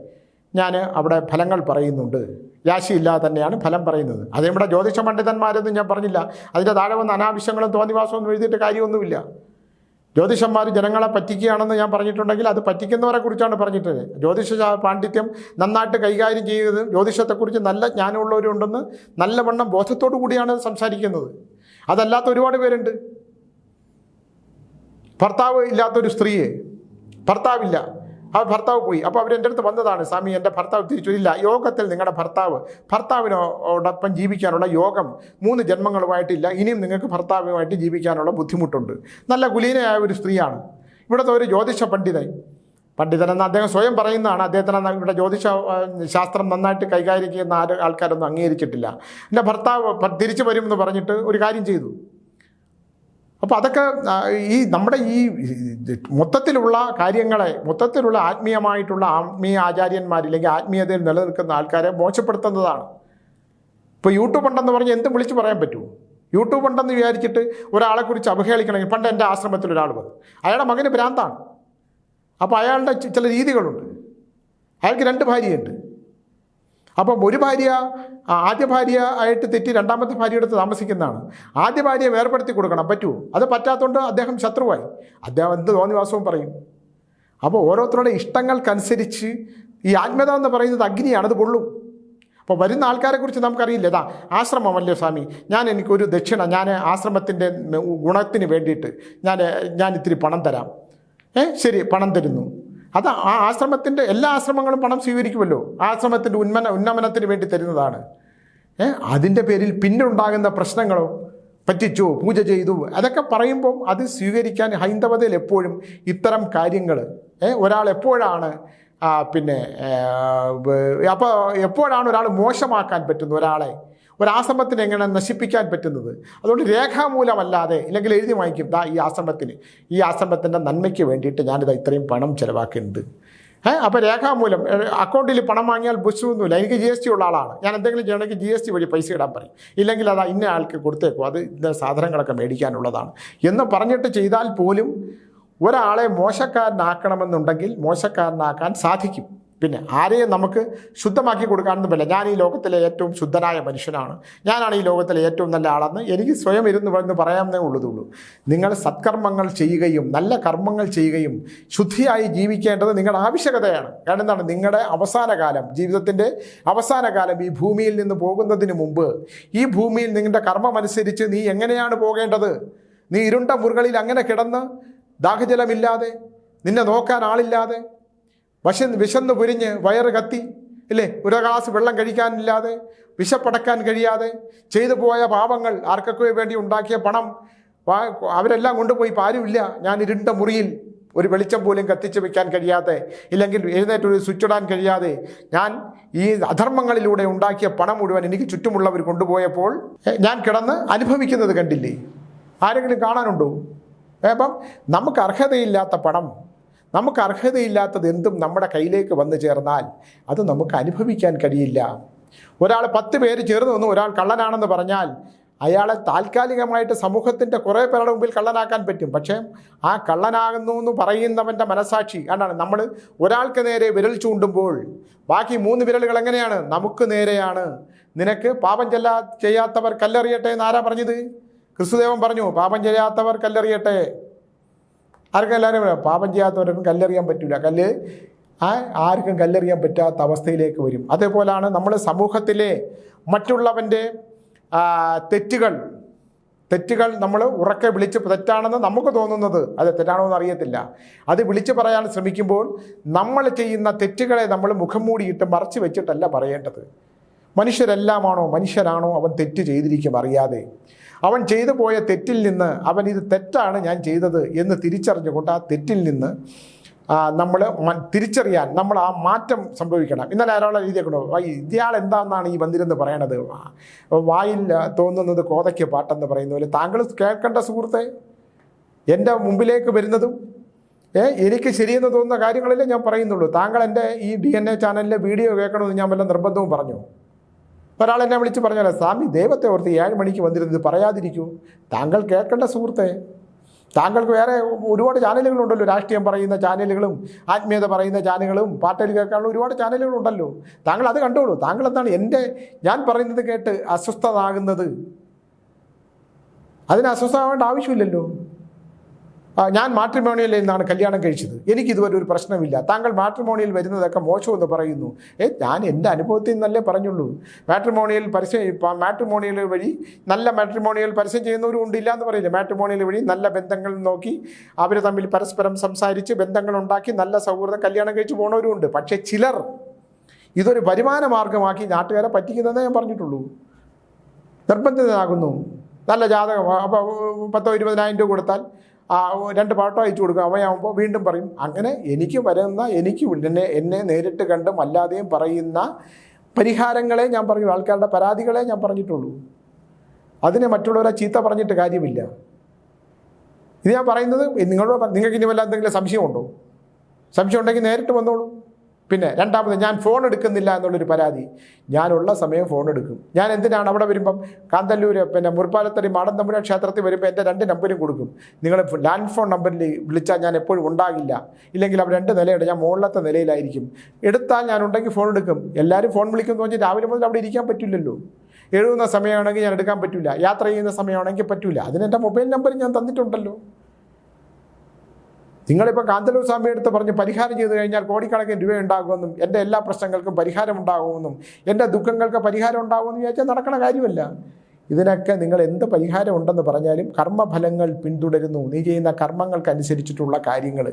ഞാൻ അവിടെ ഫലങ്ങൾ പറയുന്നുണ്ട്. രാശിയില്ലാതെ തന്നെയാണ് ഫലം പറയുന്നത്. അത് നമ്മുടെ ജ്യോതിഷ പണ്ഡിതന്മാരൊന്നും ഞാൻ പറഞ്ഞില്ല. അതിൻ്റെ താഴെ വന്ന് അനാവശ്യങ്ങളും തോന്നിവാസമൊന്നും എഴുതിയിട്ട് കാര്യമൊന്നുമില്ല. ജ്യോതിഷന്മാർ ജനങ്ങളെ പറ്റിക്കുകയാണെന്ന് ഞാൻ പറഞ്ഞിട്ടുണ്ടെങ്കിൽ അത് പറ്റിക്കുന്നവരെ കുറിച്ചാണ് പറഞ്ഞിട്ടത്. ജ്യോതിഷ പാണ്ഡിത്യം നന്നായിട്ട് കൈകാര്യം ചെയ്യുന്നത്, ജ്യോതിഷത്തെക്കുറിച്ച് നല്ല ജ്ഞാനമുള്ളവരുണ്ടെന്ന് നല്ലവണ്ണം ബോധത്തോടു കൂടിയാണ് സംസാരിക്കുന്നത്. അതല്ലാത്ത ഒരുപാട് പേരുണ്ട്. ഭർത്താവ് ഇല്ലാത്തൊരു സ്ത്രീയെ, ഭർത്താവില്ല, ആ ഭർത്താവ് പോയി. അപ്പോൾ അവരെൻ്റെ അടുത്ത് വന്നതാണ്, സ്വാമി എൻ്റെ ഭർത്താവ് തിരിച്ചു ഇല്ല. യോഗത്തിൽ നിങ്ങളുടെ ഭർത്താവിനോടൊപ്പം ജീവിക്കാനുള്ള യോഗം 3 ജന്മങ്ങളുമായിട്ടില്ല. ഇനിയും നിങ്ങൾക്ക് ഭർത്താവുമായിട്ട് ജീവിക്കാനുള്ള ബുദ്ധിമുട്ടുണ്ട്. നല്ല കുലീനയായ ഒരു സ്ത്രീയാണ്. ഇവിടുത്തെ ഒരു ജ്യോതിഷ പണ്ഡിതനെന്ന് അദ്ദേഹം സ്വയം പറയുന്നതാണ്. അദ്ദേഹത്തിന് ഇവിടെ ജ്യോതിഷ ശാസ്ത്രം നന്നായിട്ട് കൈകാര്യം ചെയ്യുന്ന ആൾക്കാരൊന്നും അംഗീകരിച്ചിട്ടില്ല. എൻ്റെ ഭർത്താവ് തിരിച്ചു വരുമെന്ന് പറഞ്ഞിട്ട് ഒരു കാര്യം ചെയ്തു. അപ്പോൾ അതൊക്കെ ഈ നമ്മുടെ ഈ മൊത്തത്തിലുള്ള കാര്യങ്ങളെ, മൊത്തത്തിലുള്ള ആത്മീയ ആചാര്യന്മാരില്ലെങ്കിൽ ആത്മീയതയിൽ നിലനിൽക്കുന്ന ആൾക്കാരെ മോശപ്പെടുത്തുന്നതാണ്. ഇപ്പോൾ യൂട്യൂബ് ഉണ്ടെന്ന് പറഞ്ഞ് എന്തും വിളിച്ച് പറയാൻ പറ്റുമോ? യൂട്യൂബ് ഉണ്ടെന്ന് വിചാരിച്ചിട്ട് ഒരാളെക്കുറിച്ച് അവഹേളിക്കണമെങ്കിൽ, പണ്ട് എൻ്റെ ആശ്രമത്തിൽ ഒരാൾ വന്നു, അയാളുടെ മകന് ഭ്രാന്താണ്. അപ്പോൾ അയാളുടെ ചില രീതികളുണ്ട്. അയാൾക്ക് 2 ഭാര്യയുണ്ട്. അപ്പം ഒരു ഭാര്യ ആദ്യ ഭാര്യ ആയിട്ട് തെറ്റി രണ്ടാമത്തെ ഭാര്യ എടുത്ത് താമസിക്കുന്നതാണ്. ആദ്യ ഭാര്യയെ വേർപെടുത്തി കൊടുക്കണം, പറ്റുമോ? അത് പറ്റാത്തതുകൊണ്ട് അദ്ദേഹം ശത്രുവായി. അദ്ദേഹം എന്ത് തോന്നിവാസവും പറയും. അപ്പോൾ ഓരോരുത്തരുടെ ഇഷ്ടങ്ങൾക്കനുസരിച്ച് ഈ ആത്മീയത എന്ന് പറയുന്നത് അഗ്നിയാണ്, അത് പൊള്ളും. അപ്പോൾ വരുന്ന ആൾക്കാരെക്കുറിച്ച് നമുക്കറിയില്ല. ഇതാ ആശ്രമമല്ലേ സ്വാമി, എനിക്കൊരു ദക്ഷിണ, ഞാൻ ആശ്രമത്തിൻ്റെ ഗുണത്തിന് വേണ്ടിയിട്ട് ഞാൻ ഇത്തിരി പണം തരാം. ശരി, പണം തരുന്നു. അത് ആ ആശ്രമത്തിൻ്റെ എല്ലാ ആശ്രമങ്ങളും പണം സ്വീകരിക്കുമല്ലോ. ആശ്രമത്തിൻ്റെ ഉന്നമനത്തിന് വേണ്ടി തരുന്നതാണ്. അതിൻ്റെ പേരിൽ പിന്നുണ്ടാകുന്ന പ്രശ്നങ്ങളോ, പറ്റിച്ചു, പൂജ ചെയ്തു, അതൊക്കെ പറയുമ്പം അത് സ്വീകരിക്കാൻ ഹൈന്ദവതയിൽ എപ്പോഴും ഇത്തരം കാര്യങ്ങൾ ഒരാൾ എപ്പോഴാണ് അപ്പോൾ എപ്പോഴാണ് ഒരാൾ മോശമാക്കാൻ പറ്റുന്നത്, ഒരാശ്രമത്തിന് എങ്ങനെ നശിപ്പിക്കാൻ പറ്റുന്നത്? അതുകൊണ്ട് രേഖാമൂലമല്ലാതെ, ഇല്ലെങ്കിൽ എഴുതി വാങ്ങിക്കും, ഈ ആശ്രമത്തിൻ്റെ നന്മയ്ക്ക് വേണ്ടിയിട്ട് ഞാനിത് ഇത്രയും പണം ചിലവാക്കുന്നുണ്ട്. അപ്പോൾ രേഖാമൂലം അക്കൗണ്ടിൽ പണം വാങ്ങിയാൽ ബുദ്ധിമൊന്നുമില്ല. എനിക്ക് GST ഉള്ള ആളാണ്, ഞാൻ എന്തെങ്കിലും ചെയ്യണമെങ്കിൽ GST വഴി പൈസ ഇടാൻ പറയും. ഇല്ലെങ്കിൽ അത് ഇന്ന ആൾക്ക് കൊടുത്തേക്കും, അത് ഇന്ന സാധനങ്ങളൊക്കെ മേടിക്കാനുള്ളതാണ് എന്ന് പറഞ്ഞിട്ട് ചെയ്താൽ പോലും ഒരാളെ മോശക്കാരനാക്കണമെന്നുണ്ടെങ്കിൽ മോശക്കാരനാക്കാൻ സാധിക്കും. പിന്നെ ആരെയും നമുക്ക് ശുദ്ധമാക്കി കൊടുക്കാനൊന്നും പറ്റില്ല. ഞാൻ ഈ ലോകത്തിലെ ഏറ്റവും ശുദ്ധനായ മനുഷ്യനാണ്, ഞാനാണ് ഈ ലോകത്തിലെ ഏറ്റവും നല്ല ആളെന്ന് എനിക്ക് സ്വയം എന്ന് പറയാമെന്നേ ഉള്ളതുള്ളൂ. നിങ്ങൾ സത്കർമ്മങ്ങൾ ചെയ്യുകയും നല്ല കർമ്മങ്ങൾ ചെയ്യുകയും ശുദ്ധിയായി ജീവിക്കേണ്ടത് നിങ്ങളുടെ ആവശ്യകതയാണ്. കാരണം എന്താണ്, നിങ്ങളുടെ അവസാനകാലം, ജീവിതത്തിൻ്റെ അവസാനകാലം ഈ ഭൂമിയിൽ നിന്ന് പോകുന്നതിന് മുമ്പ് ഈ ഭൂമിയിൽ നിങ്ങളുടെ കർമ്മമനുസരിച്ച് നീ എങ്ങനെയാണ് പോകേണ്ടത്? നീ ഇരുണ്ട മുറികളിൽ അങ്ങനെ കിടന്ന് ദാഹജലമില്ലാതെ, നിന്നെ നോക്കാൻ ആളില്ലാതെ, വിശന്ന് പൊരിഞ്ഞ് വയറ് കത്തി ഇല്ലേ, ഒരു ഗ്ലാസ് വെള്ളം കഴിക്കാനില്ലാതെ, വിശപ്പടക്കാൻ കഴിയാതെ, ചെയ്തു പോയ പാപങ്ങൾ, ആർക്കൊക്കെ വേണ്ടി ഉണ്ടാക്കിയ പണം അവരെല്ലാം കൊണ്ടുപോയി പാരുമില്ല, ഞാൻ ഇരുണ്ട മുറിയിൽ ഒരു വെളിച്ചം പോലും കത്തിച്ച് വെക്കാൻ കഴിയാതെ, ഇല്ലെങ്കിൽ എഴുന്നേറ്റൊരു സ്വിച്ച് ഇടാൻ കഴിയാതെ, ഞാൻ ഈ അധർമ്മങ്ങളിലൂടെ ഉണ്ടാക്കിയ പണം മുഴുവൻ എനിക്ക് ചുറ്റുമുള്ളവർ കൊണ്ടുപോയപ്പോൾ ഞാൻ കിടന്ന് അനുഭവിക്കുന്നത് കണ്ടില്ലേ? ആരെങ്കിലും കാണാനുണ്ടോ? അപ്പം നമുക്ക് അർഹതയില്ലാത്ത പണം, നമുക്ക് അർഹതയില്ലാത്തത് എന്തും നമ്മുടെ കയ്യിലേക്ക് വന്നു ചേർന്നാൽ അത് നമുക്ക് അനുഭവിക്കാൻ കഴിയില്ല. ഒരാൾ 10 പേര് ചേർന്ന് വന്ന് ഒരാൾ കള്ളനാണെന്ന് പറഞ്ഞാൽ അയാളെ താൽക്കാലികമായിട്ട് സമൂഹത്തിൻ്റെ കുറേ പേരുടെ മുമ്പിൽ കള്ളനാക്കാൻ പറ്റും. പക്ഷേ ആ കള്ളനാകുന്നു എന്ന് പറയുന്നവൻ്റെ മനസാക്ഷി കണ്ടാണ്. നമ്മൾ ഒരാൾക്ക് നേരെ വിരൽ ചൂണ്ടുമ്പോൾ ബാക്കി 3 വിരലുകൾ എങ്ങനെയാണ്? നമുക്ക് നേരെയാണ്. നിനക്ക് പാപം ചെയ്യാത്തവർ കല്ലെറിയട്ടെ എന്നാരാ പറഞ്ഞത്? ക്രിസ്തുദേവൻ പറഞ്ഞു, പാപം ചെയ്യാത്തവർ കല്ലെറിയട്ടെ. ആർക്കും എല്ലാവരും പാപം ചെയ്യാത്തവരൊന്നും കല്ലെറിയാൻ പറ്റില്ല. ആർക്കും കല്ലെറിയാൻ പറ്റാത്ത അവസ്ഥയിലേക്ക് വരും. അതേപോലെയാണ് നമ്മൾ സമൂഹത്തിലെ മറ്റുള്ളവൻ്റെ തെറ്റുകൾ നമ്മൾ ഉറക്കെ വിളിച്ച് തെറ്റാണെന്ന് നമുക്ക് തോന്നുന്നത്, അത് തെറ്റാണോ എന്ന് അറിയത്തില്ല, അത് വിളിച്ച് പറയാൻ ശ്രമിക്കുമ്പോൾ നമ്മൾ ചെയ്യുന്ന തെറ്റുകളെ നമ്മൾ മുഖം മൂടിയിട്ട് മറച്ചു വെച്ചിട്ടല്ല പറയേണ്ടത്. മനുഷ്യരാണോ അവൻ തെറ്റ് ചെയ്തിരിക്കും അറിയാതെ. അവൻ ചെയ്തു പോയ തെറ്റിൽ നിന്ന് അവൻ ഇത് തെറ്റാണ് ഞാൻ ചെയ്തത് എന്ന് തിരിച്ചറിഞ്ഞുകൊണ്ട് ആ തെറ്റിൽ നിന്ന് നമ്മൾ തിരിച്ചറിയാൻ നമ്മൾ ആ മാറ്റം സംഭവിക്കണം. ഇന്നലെ ഒരാളെ രീതിയാക്കണോ, ഇയാൾ എന്താണെന്നാണ് ഈ വന്നിരുന്ന് പറയണത്, വായിൽ തോന്നുന്നത് കോതയ്ക്ക് പാട്ടെന്ന് പറയുന്ന പോലെ താങ്കൾ കേൾക്കേണ്ട സുഹൃത്തെ, എൻ്റെ മുമ്പിലേക്ക് വരുന്നതും എനിക്ക് ശരിയെന്ന് തോന്നുന്ന കാര്യങ്ങളല്ലേ ഞാൻ പറയുന്നുള്ളൂ. താങ്കൾ എൻ്റെ ഈ DNA ചാനലിലെ വീഡിയോ കേൾക്കണമെന്ന് ഞാൻ വല്ല നിർബന്ധവും പറഞ്ഞു? ഒരാൾ എന്നെ വിളിച്ച് പറഞ്ഞല്ലോ, സ്വാമി ദൈവത്തെ ഓർത്ത് 7 മണിക്ക് വന്നിരുന്നത് പറയാതിരിക്കൂ. താങ്കൾ കേൾക്കേണ്ട സുഹൃത്തെ, താങ്കൾക്ക് വേറെ ഒരുപാട് ചാനലുകളുണ്ടല്ലോ, രാഷ്ട്രീയം പറയുന്ന ചാനലുകളും ആത്മീയത പറയുന്ന ചാനലുകളും പാട്ടയിൽ കേൾക്കാനുള്ള ഒരുപാട് ചാനലുകളുണ്ടല്ലോ. താങ്കൾ അത് കണ്ടോളൂ. താങ്കൾ എന്താണ് ഞാൻ പറയുന്നത് കേട്ട് അസ്വസ്ഥനാകുന്നത്? അതിന് അസ്വസ്ഥമാവേണ്ട ആവശ്യമില്ലല്ലോ. ഞാൻ മാട്രിമോണിയലിൽ നിന്നാണ് കല്യാണം കഴിച്ചത്, എനിക്കിതുവരെ ഒരു പ്രശ്നമില്ല. താങ്കൾ മാട്രിമോണിയൽ വരുന്നതൊക്കെ മോശമെന്ന് പറയുന്നു. ഞാൻ എൻ്റെ അനുഭവത്തിൽ നിന്നല്ലേ പറഞ്ഞുള്ളൂ. മാട്രിമോണിയൽ വഴി നല്ല മാട്രിമോണിയൽ പരസ്യം ചെയ്യുന്നവരും ഉണ്ട്, ഇല്ല എന്ന് പറയില്ല. മാട്രിമോണിയൽ വഴി നല്ല ബന്ധങ്ങൾ നോക്കി അവർ തമ്മിൽ പരസ്പരം സംസാരിച്ച് ബന്ധങ്ങളുണ്ടാക്കി നല്ല സൗഹൃദം കല്യാണം കഴിച്ച് പോകുന്നവരും ഉണ്ട്. പക്ഷേ ചിലർ ഇതൊരു വരുമാന മാർഗമാക്കി നാട്ടുകാരെ പറ്റിക്കുന്നതെന്നേ ഞാൻ പറഞ്ഞിട്ടുള്ളൂ. നിർബന്ധിതനാകുന്നു. നല്ല ജാതകം, അപ്പോൾ 10,000-20,000 രൂപ കൊടുത്താൽ 2 പാട്ടോ അയച്ചു കൊടുക്കും. അവയാകുമ്പോൾ വീണ്ടും പറയും. അങ്ങനെ എന്നെ നേരിട്ട് കണ്ടും അല്ലാതെയും പറയുന്ന പരിഹാരങ്ങളെ ഞാൻ പറഞ്ഞു, ആൾക്കാരുടെ പരാതികളെ ഞാൻ പറഞ്ഞിട്ടുള്ളൂ. അതിനെ മറ്റുള്ളവരെ ചീത്ത പറഞ്ഞിട്ട് കാര്യമില്ല. ഇത് ഞാൻ പറയുന്നത് നിങ്ങൾക്ക് ഇനി വല്ല എന്തെങ്കിലും സംശയമുണ്ടോ? സംശയം ഉണ്ടെങ്കിൽ നേരിട്ട് വന്നോളൂ. പിന്നെ രണ്ടാമത്, ഞാൻ ഫോൺ എടുക്കുന്നില്ല എന്നുള്ളൊരു പരാതി. ഞാനുള്ള സമയം ഫോൺ എടുക്കും. ഞാൻ എന്തിനാണ് അവിടെ വരുമ്പം കാന്തല്ലൂർ മുറിപ്പാലത്തടി മാടന്തമ്പുഴ ക്ഷേത്രത്തിൽ വരുമ്പോൾ എൻ്റെ 2 നമ്പരും കൊടുക്കും. നിങ്ങൾ ലാൻഡ് ഫോൺ നമ്പറിൽ വിളിച്ചാൽ ഞാൻ എപ്പോഴും ഉണ്ടാകില്ല. ഇല്ലെങ്കിൽ അവിടെ 2 നിലയുണ്ട്, ഞാൻ മുകളിലത്തെ നിലയിലായിരിക്കും. എടുത്താൽ ഞാൻ ഉണ്ടെങ്കിൽ ഫോൺ എടുക്കും. എല്ലാവരും ഫോൺ വിളിക്കുമെന്ന് പറഞ്ഞാൽ രാവിലെ മുതൽ അവിടെ ഇരിക്കാൻ പറ്റില്ലല്ലോ. എഴുതുന്ന സമയമാണെങ്കിൽ ഞാൻ എടുക്കാൻ പറ്റില്ല, യാത്ര ചെയ്യുന്ന സമയമാണെങ്കിൽ പറ്റില്ല. അതിനെൻ്റെ മൊബൈൽ നമ്പർ ഞാൻ തന്നിട്ടുണ്ടല്ലോ. നിങ്ങളിപ്പോൾ കാന്തല്ലൂർ സ്വാമി എടുത്ത് പറഞ്ഞ് പരിഹാരം ചെയ്ത് കഴിഞ്ഞാൽ കോടിക്കണക്കിന് രൂപ ഉണ്ടാകുമെന്നും എൻ്റെ എല്ലാ പ്രശ്നങ്ങൾക്കും പരിഹാരം ഉണ്ടാകുമെന്നും എൻ്റെ ദുഃഖങ്ങൾക്ക് പരിഹാരം ഉണ്ടാകുമെന്ന് വിചാരിച്ചാൽ നടക്കണ കാര്യമല്ല. ഇതിനൊക്കെ നിങ്ങൾ എന്ത് പരിഹാരം ഉണ്ടെന്ന് പറഞ്ഞാലും കർമ്മഫലങ്ങൾ പിന്തുടരുന്നു. നീ ചെയ്യുന്ന കർമ്മങ്ങൾക്കനുസരിച്ചിട്ടുള്ള കാര്യങ്ങൾ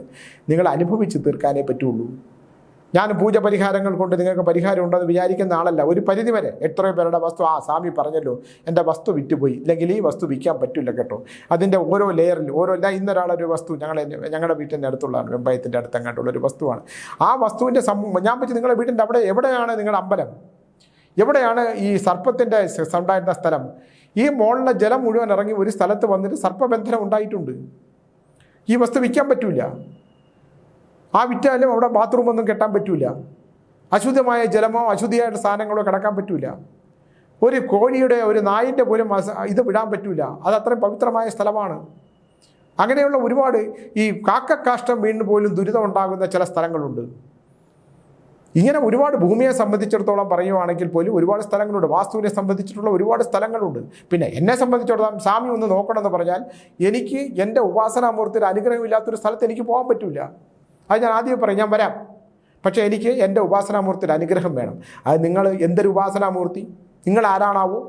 നിങ്ങൾ അനുഭവിച്ച് തീർക്കാനേ പറ്റുള്ളൂ. ഞാൻ പൂജ പരിഹാരങ്ങൾ കൊണ്ട് നിങ്ങൾക്ക് പരിഹാരം ഉണ്ടെന്ന് വിചാരിക്കുന്ന ആളല്ല. ഒരു പരിധിവരെ എത്രയോ പേരുടെ വസ്തു സ്വാമി പറഞ്ഞല്ലോ, എൻ്റെ വസ്തു വിറ്റുപോയി, ഇല്ലെങ്കിൽ ഈ വസ്തു വിൽക്കാൻ പറ്റില്ല കേട്ടോ. അതിൻ്റെ ഓരോ ലെയറിൽ ഇന്നൊരാളൊരു വസ്തു ഞങ്ങളുടെ വീട്ടിൻ്റെ അടുത്തുള്ളതാണ്, വെമ്പായത്തിൻ്റെ അടുത്ത് അങ്ങോട്ടുള്ളൊരു വസ്തുവാണ്. ആ വസ്തുവിൻ്റെ ഞാൻ പറ്റി നിങ്ങളുടെ വീട്ടിൻ്റെ അവിടെ എവിടെയാണ് നിങ്ങളുടെ അമ്പലം, എവിടെയാണ് ഈ സർപ്പത്തിൻ്റെ ഉണ്ടായിരുന്ന സ്ഥലം? ഈ മോളിലെ ജലം മുഴുവൻ ഇറങ്ങി ഒരു സ്ഥലത്ത് വന്നിട്ട് സർപ്പബന്ധനം ഉണ്ടായിട്ടുണ്ട്. ഈ വസ്തു വിൽക്കാൻ പറ്റില്ല. വിറ്റാലും അവിടെ ബാത്റൂമൊന്നും കെട്ടാൻ പറ്റില്ല. അശുദ്ധമായ ജലമോ അശുദ്ധിയായിട്ട് സാധനങ്ങളോ കിടക്കാൻ പറ്റില്ല. ഒരു കോഴിയുടെ ഒരു നായിൻ്റെ പോലും ഇത് വിടാൻ പറ്റില്ല. അത് അത്രയും പവിത്രമായ സ്ഥലമാണ്. അങ്ങനെയുള്ള ഒരുപാട് ഈ കാക്കക്കാഷ്ടം വീണ് പോലും ദുരിതം ഉണ്ടാകുന്ന ചില സ്ഥലങ്ങളുണ്ട്. ഇങ്ങനെ ഒരുപാട് ഭൂമിയെ സംബന്ധിച്ചിടത്തോളം പറയുവാണെങ്കിൽ പോലും ഒരുപാട് സ്ഥലങ്ങളുണ്ട്. വാസ്തുവിനെ സംബന്ധിച്ചിട്ടുള്ള ഒരുപാട് സ്ഥലങ്ങളുണ്ട്. പിന്നെ എന്നെ സംബന്ധിച്ചിടത്തോളം സ്വാമി ഒന്ന് നോക്കണമെന്ന് പറഞ്ഞാൽ എനിക്ക് എൻ്റെ ഉപാസനാമൂർത്തിയുടെ അനുഗ്രഹമില്ലാത്തൊരു സ്ഥലത്ത് എനിക്ക് പോകാൻ പറ്റില്ല. അത് ഞാൻ ആദ്യം പറയും, ഞാൻ വരാം. പക്ഷേ എനിക്ക് എൻ്റെ ഉപാസനാമൂർത്തിയുടെ അനുഗ്രഹം വേണം. അത് നിങ്ങൾ എന്തൊരു ഉപാസനാമൂർത്തി, നിങ്ങൾ ആരാണാവോ,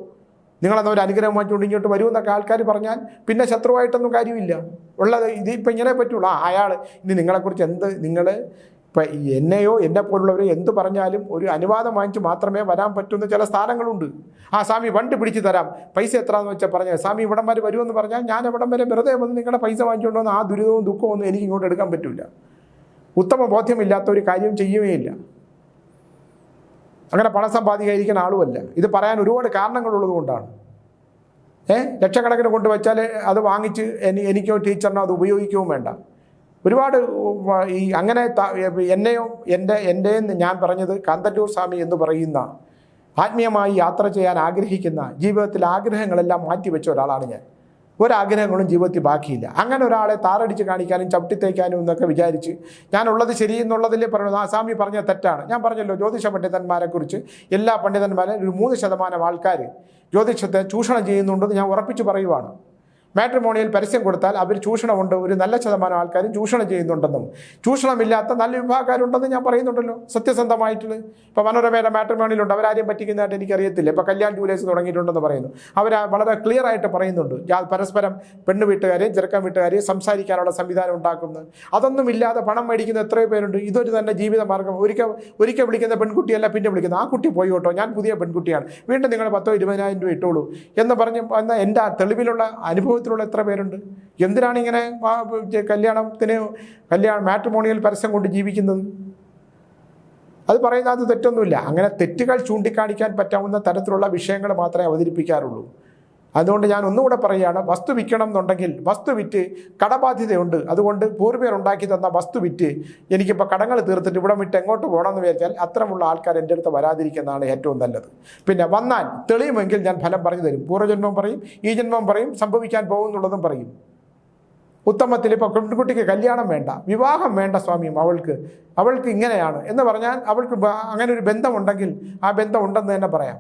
നിങ്ങളെന്നൊരു അനുഗ്രഹം വാങ്ങിച്ചുകൊണ്ട് ഇങ്ങോട്ട് വരുമെന്നൊക്കെ ആൾക്കാർ പറഞ്ഞാൽ പിന്നെ ശത്രുവായിട്ടൊന്നും കാര്യമില്ല. ഉള്ളത് ഇതിപ്പോൾ ഇങ്ങനെ പറ്റുള്ളൂ. അയാൾ ഇനി നിങ്ങളെക്കുറിച്ച് നിങ്ങൾ ഇപ്പം എന്നെയോ എന്നെപ്പോലുള്ളവരോ എന്ത് പറഞ്ഞാലും ഒരു അനുവാദം വാങ്ങിച്ച് മാത്രമേ വരാൻ പറ്റുന്ന ചില സ്ഥാനങ്ങളുണ്ട്. സ്വാമി വണ്ടി പിടിച്ച് തരാം, പൈസ എത്രയാണെന്ന് വെച്ചാൽ പറഞ്ഞാൽ സ്വാമി ഇവിടം വരെ വരുമെന്ന് പറഞ്ഞാൽ ഞാൻ ഇവിടം വരെ വെറുതെ വന്ന് നിങ്ങളുടെ പൈസ വാങ്ങിച്ചുകൊണ്ട് വന്ന് ആ ദുരിതവും ദുഃഖവും ഒന്നും എനിക്ക് ഇങ്ങോട്ട് എടുക്കാൻ പറ്റില്ല. ഉത്തമ ബോധ്യമില്ലാത്ത ഒരു കാര്യം ചെയ്യുകയില്ല. അങ്ങനെ പണം സമ്പാദിക്കാതിരിക്കുന്ന ആളുമല്ല. ഇത് പറയാൻ ഒരുപാട് കാരണങ്ങളുള്ളത് കൊണ്ടാണ്. ലക്ഷക്കണക്കിന് കൊണ്ടുവച്ചാൽ അത് വാങ്ങിച്ച് എനിക്കോ ടീച്ചറിനോ അത് ഉപയോഗിക്കുകയും വേണ്ട. ഒരുപാട് അങ്ങനെ എന്നെയോ എൻ്റെയെന്ന് ഞാൻ പറഞ്ഞത് കാന്തല്ലൂർ സ്വാമി എന്ന് പറയുന്ന ആത്മീയമായി യാത്ര ചെയ്യാൻ ആഗ്രഹിക്കുന്ന, ജീവിതത്തിൽ ആഗ്രഹങ്ങളെല്ലാം മാറ്റിവെച്ച ഒരാളാണ് ഞാൻ. ഒരാഗ്രഹങ്ങളും ജീവിതത്തിൽ ബാക്കിയില്ല. അങ്ങനെ ഒരാളെ താറടിച്ച് കാണിക്കാനും ചവിട്ടിത്തേക്കാനും എന്നൊക്കെ വിചാരിച്ച് ഞാനുള്ളത് ശരിയെന്നുള്ളതിലേ പറയുന്നത്. സ്വാമി പറഞ്ഞ തെറ്റാണ്. ഞാൻ പറഞ്ഞല്ലോ, ജ്യോതിഷ പണ്ഡിതന്മാരെക്കുറിച്ച് എല്ലാ പണ്ഡിതന്മാരും ഒരു 3% ആൾക്കാർ ജ്യോതിഷത്തെ ചൂഷണം ചെയ്യുന്നുണ്ടെന്ന് ഞാൻ ഉറപ്പിച്ച് പറയുവാണ്. മാട്രിമോണിയൽ പരസ്യം കൊടുത്താൽ അവർ ചൂഷണമുണ്ട്, ഒരു നല്ല ശതമാനം ആൾക്കാരും ചൂഷണം ചെയ്യുന്നുണ്ടെന്നും ചൂഷണമില്ലാത്ത നല്ല വിഭാഗക്കാരുണ്ടെന്ന് ഞാൻ പറയുന്നുണ്ടല്ലോ സത്യസന്ധമായിട്ടുള്ളത്. ഇപ്പോൾ മനോരമയുടെ മാട്രിമോണിയലുണ്ട്, അവരാരെയും പറ്റിക്കുന്നതായിട്ട് എനിക്കറിയത്തില്ല. ഇപ്പോൾ കല്യാൺ ജൂലേഴ്സ് തുടങ്ങിയിട്ടുണ്ടെന്ന് പറയുന്നു. അവർ വളരെ ക്ലിയർ ആയിട്ട് പറയുന്നുണ്ട്, പരസ്പരം പെണ്ണ് വീട്ടുകാരെയും ചെറുക്കൻ വീട്ടുകാരെയും സംസാരിക്കാനുള്ള സംവിധാനം ഉണ്ടാക്കുന്നത്. അതൊന്നും ഇല്ലാതെ പണം മേടിക്കുന്ന എത്രയോ പേരുണ്ട്. ഇതൊരു തന്നെ ജീവിത മാർഗ്ഗം. ഒരിക്കൽ വിളിക്കുന്ന പെൺകുട്ടിയല്ല പിന്നെ വിളിക്കുന്നത്, ആ കുട്ടി പോയി കേട്ടോ, ഞാൻ പുതിയ പെൺകുട്ടിയാണ്, വീണ്ടും നിങ്ങൾ 10,000-20,000 രൂപ ഇട്ടോളൂ എന്ന് പറഞ്ഞ് എൻ്റെ തെളിവിലുള്ള അനുഭവത്തിലുള്ള എത്ര പേരുണ്ട്? എന്തിനാണ് ഇങ്ങനെ മാട്രിമോണിയൽ പരസ്യം കൊണ്ട് ജീവിക്കുന്നത്? അത് പറയുന്നത് തെറ്റൊന്നുമില്ല. അങ്ങനെ തെറ്റുകൾ ചൂണ്ടിക്കാണിക്കാൻ പറ്റാവുന്ന തരത്തിലുള്ള വിഷയങ്ങൾ മാത്രമേ അവതരിപ്പിക്കാറുള്ളൂ. അതുകൊണ്ട് ഞാൻ ഒന്നുകൂടെ പറയുകയാണ്, വസ്തു വിൽക്കണം എന്നുണ്ടെങ്കിൽ വസ്തു വിറ്റ് കടബാധ്യതയുണ്ട്, അതുകൊണ്ട് പൂർവികർ ഉണ്ടാക്കി തന്ന വസ്തു വിറ്റ് എനിക്കിപ്പോൾ കടങ്ങൾ തീർത്തിട്ട് ഇവിടെ വിട്ട് എങ്ങോട്ട് പോകണമെന്ന് വിചാരിച്ചാൽ അത്തരമുള്ള ആൾക്കാർ എൻ്റെ അടുത്ത് വരാതിരിക്കുന്നതാണ് ഏറ്റവും നല്ലത്. പിന്നെ വന്നാൽ തെളിയുമെങ്കിൽ ഞാൻ ഫലം പറഞ്ഞു തരും. പൂർവ്വജന്മം പറയും, ഈ ജന്മം പറയും, സംഭവിക്കാൻ പോകുന്നുള്ളതും പറയും. ഉത്തമത്തിൽ ഇപ്പോൾ പെൺകുട്ടിക്ക് കല്യാണം വേണ്ട, വിവാഹം വേണ്ട സ്വാമിയും, അവൾക്ക് ഇങ്ങനെയാണ് എന്ന് പറഞ്ഞാൽ അവൾക്ക് അങ്ങനെ ഒരു ബന്ധമുണ്ടെങ്കിൽ ആ ബന്ധം ഉണ്ടെന്ന് തന്നെ പറയാം,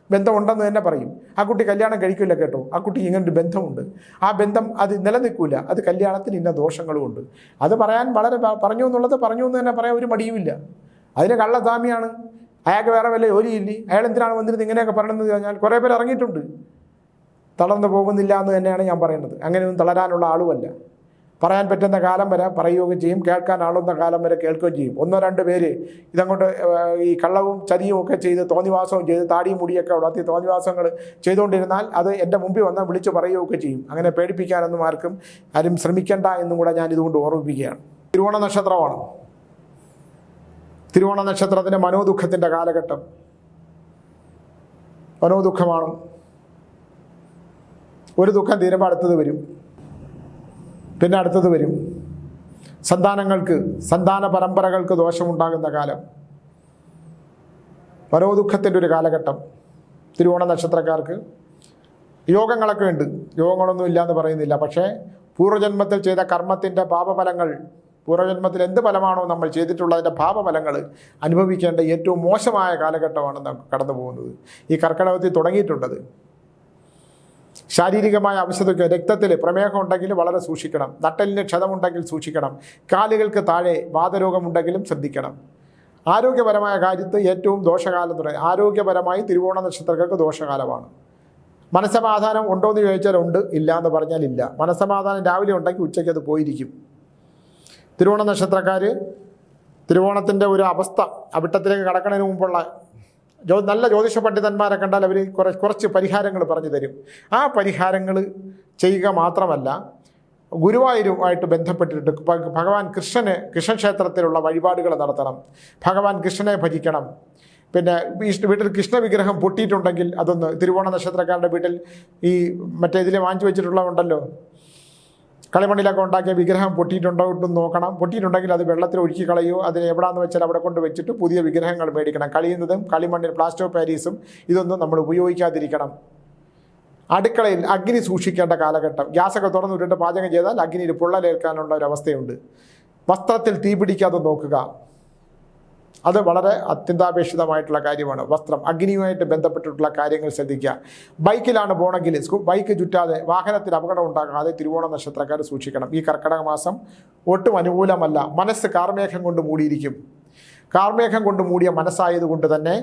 ബന്ധമുണ്ടെന്ന് തന്നെ പറയും. ആ കുട്ടി കല്യാണം കഴിക്കില്ല കേട്ടോ, ആ കുട്ടിക്ക് ഇങ്ങനൊരു ബന്ധമുണ്ട്, ആ ബന്ധം അത് നിലനിൽക്കില്ല, അത് കല്യാണത്തിന് ഇന്ന ദോഷങ്ങളുമുണ്ട്. അത് പറയാൻ വളരെ പറഞ്ഞു എന്നുള്ളത് പറഞ്ഞു എന്ന് തന്നെ പറയാൻ ഒരു മടിയുമില്ല. അതിന് കള്ളസ്വാമിയാണ്, അയാൾക്ക് വേറെ വല്ല ജോലിയില്ലേ, അയാൾ എന്തിനാണ് വന്നിരുന്നത് ഇങ്ങനെയൊക്കെ പറയണമെന്ന് പറഞ്ഞാൽ കുറേ പേർ ഇറങ്ങിയിട്ടുണ്ട്. തളർന്നു പോകുന്നില്ല എന്ന് തന്നെയാണ് ഞാൻ പറയുന്നത്. അങ്ങനെയൊന്നും തളരാനുള്ള ആളുമല്ല. പറയാൻ പറ്റുന്ന കാലം വരെ പറയുകയും ചെയ്യും, കേൾക്കാൻ ആളുന്ന കാലം വരെ കേൾക്കുകയും ചെയ്യും. 1-2 പേര് ഇതങ്ങോട്ട് ഈ കള്ളവും ചതിയും ഒക്കെ ചെയ്ത് തോന്നിവാസവും ചെയ്ത് താടിയും മുടിയൊക്കെ വളർത്തി തോന്നിവാസങ്ങൾ ചെയ്തുകൊണ്ടിരുന്നാൽ അത് എൻ്റെ മുമ്പിൽ വന്നാൽ വിളിച്ച് പറയുകയൊക്കെ ചെയ്യും. അങ്ങനെ പേടിപ്പിക്കാനൊന്നും ആരും ശ്രമിക്കേണ്ട എന്നും കൂടെ ഞാൻ ഇതുകൊണ്ട് ഓർമ്മിപ്പിക്കുകയാണ്. തിരുവോണ നക്ഷത്രമാണ്. തിരുവോണ നക്ഷത്രത്തിൻ്റെ മനോദുഃഖത്തിൻ്റെ കാലഘട്ടം, മനോദുഃഖമാണ്. ഒരു ദുഃഖം തീരുമ്പോൾ അടുത്തത് വരും, പിന്നെ അടുത്തത് വരും. സന്താന പരമ്പരകൾക്ക് ദോഷമുണ്ടാകുന്ന കാലം, മനോദുഃഖത്തിൻ്റെ ഒരു കാലഘട്ടം. തിരുവോണ നക്ഷത്രക്കാർക്ക് യോഗങ്ങളൊക്കെ ഉണ്ട്, യോഗങ്ങളൊന്നും ഇല്ല എന്ന് പറയുന്നില്ല. പക്ഷേ പൂർവ്വജന്മത്തിൽ ചെയ്ത കർമ്മത്തിൻ്റെ പാപഫലങ്ങൾ, പൂർവ്വജന്മത്തിൽ എന്ത് ഫലമാണോ നമ്മൾ ചെയ്തിട്ടുള്ളതിൻ്റെ പാപഫലങ്ങൾ അനുഭവിക്കേണ്ട ഏറ്റവും മോശമായ കാലഘട്ടമാണ് നാം കടന്നു പോകുന്നത്. ഈ കർക്കിടകത്തിൽ തുടങ്ങിയിട്ടുണ്ടത്. ശാരീരികമായ അവശതയ്ക്ക്, രക്തത്തിൽ പ്രമേഹം ഉണ്ടെങ്കിൽ വളരെ സൂക്ഷിക്കണം, നട്ടലിന് ക്ഷതമുണ്ടെങ്കിൽ സൂക്ഷിക്കണം, കാലുകൾക്ക് താഴെ വാതരോഗമുണ്ടെങ്കിലും ശ്രദ്ധിക്കണം. ആരോഗ്യപരമായ കാര്യത്തിൽ ഏറ്റവും ദോഷകാലം തുടങ്ങി. ആരോഗ്യപരമായി തിരുവോണ നക്ഷത്രക്കാർക്ക് ദോഷകാലമാണ്. മനസ്സമാധാനം ഉണ്ടോ എന്ന് ചോദിച്ചാൽ ഉണ്ട്, ഇല്ല എന്ന് പറഞ്ഞാൽ ഇല്ല. മനസ്സമാധാനം രാവിലെ ഉണ്ടെങ്കിൽ ഉച്ചയ്ക്ക് അത് പോയിരിക്കും. തിരുവോണ നക്ഷത്രക്കാർ തിരുവോണത്തിൻ്റെ ഒരു അവസ്ഥ അവിട്ടത്തിലേക്ക് കടക്കുന്നതിന് മുമ്പുള്ള നല്ല ജ്യോതിഷ പണ്ഡിതന്മാരെ കണ്ടാൽ അവർ കുറച്ച് പരിഹാരങ്ങൾ പറഞ്ഞു തരും. ആ പരിഹാരങ്ങൾ ചെയ്യുക മാത്രമല്ല, ഗുരുവായൂരുമായിട്ട് ബന്ധപ്പെട്ടിട്ട് ഭഗവാൻ കൃഷ്ണൻ ക്ഷേത്രത്തിലുള്ള വഴിപാടുകൾ നടത്തണം, ഭഗവാൻ കൃഷ്ണനെ ഭജിക്കണം. പിന്നെ വീട്ടിൽ കൃഷ്ണ വിഗ്രഹം പൊട്ടിയിട്ടുണ്ടെങ്കിൽ അതൊന്ന്, തിരുവോണ നക്ഷത്രക്കാരുടെ വീട്ടിൽ ഈ ഇതിൽ വാങ്ങിച്ചു വെച്ചിട്ടുള്ളതുണ്ടല്ലോ, കളിമണ്ണിലൊക്കെ ഉണ്ടാക്കിയ വിഗ്രഹം പൊട്ടിയിട്ടുണ്ടോ എന്ന് നോക്കണം. പൊട്ടിയിട്ടുണ്ടെങ്കിൽ അത് വെള്ളത്തിൽ ഒഴുക്കി കളയോ, അതിന് എവിടെയാണെന്ന് വെച്ചാൽ അവിടെ കൊണ്ട് വെച്ചിട്ട് പുതിയ വിഗ്രഹങ്ങൾ മേടിക്കണം. കളിയുന്നതും കളിമണ്ണിൽ പ്ലാസ്റ്റർ ഓഫ് പാരീസും ഇതൊന്നും നമ്മൾ ഉപയോഗിക്കാതിരിക്കണം. അടുക്കളയിൽ അഗ്നി സൂക്ഷിക്കേണ്ട കാലഘട്ടം. ഗ്യാസൊക്കെ തുറന്നു വിട്ടിട്ട് പാചകം ചെയ്താൽ അഗ്നിയിൽ പൊള്ളലേൽക്കാനുള്ള ഒരു അവസ്ഥയുണ്ട്. വസ്ത്രത്തിൽ തീ പിടിക്കാതെ നോക്കുക, അത് വളരെ അത്യന്താപേക്ഷിതമായിട്ടുള്ള കാര്യമാണ്. വസ്ത്രം, അഗ്നിയുമായിട്ട് ബന്ധപ്പെട്ടിട്ടുള്ള കാര്യങ്ങൾ ശ്രദ്ധിക്കുക. ബൈക്കിലാണ് പോകണമെങ്കിൽ ബൈക്ക് ചുറ്റാതെ, വാഹനത്തിൽ അപകടം ഉണ്ടാകാതെ തിരുവോണ നക്ഷത്രക്കാർ സൂക്ഷിക്കണം. ഈ കർക്കിടക മാസം ഒട്ടും അനുകൂലമല്ല. മനസ്സ് കാർമേഘം കൊണ്ട് മൂടിയിരിക്കും. കാർമേഘം കൊണ്ട് മൂടിയ മനസ്സായതുകൊണ്ട് തന്നെ